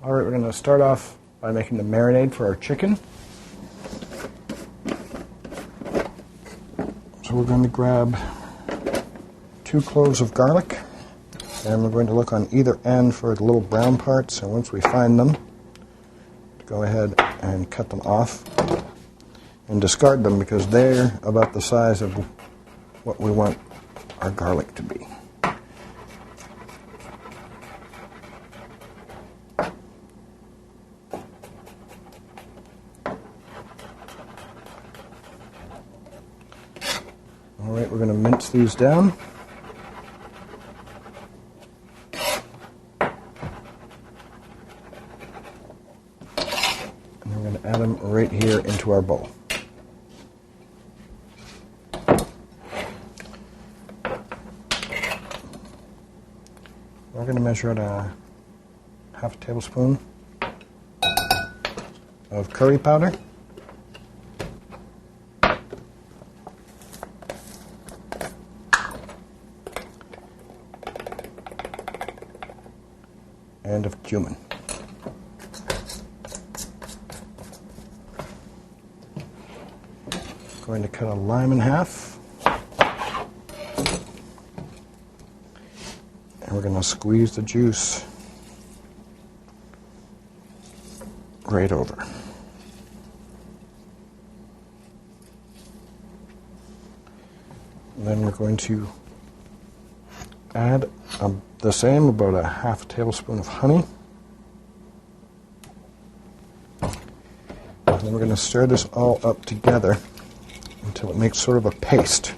All right, we're going to start off by making the marinade for our chicken. So we're going to grab 2 cloves of garlic, and we're going to look on either end for the little brown parts, and once we find them, go ahead and cut them off and discard them because they're about the size of what we want our garlic to be. All right, we're going to mince these down. And we're going to add them right here into our bowl. We're going to measure out a half a tablespoon of curry powder. And of cumin. Going to cut a lime in half. And we're going to squeeze the juice right over. And then we're going to add the same, about a half a tablespoon of honey. And then we're going to stir this all up together until it makes sort of a paste.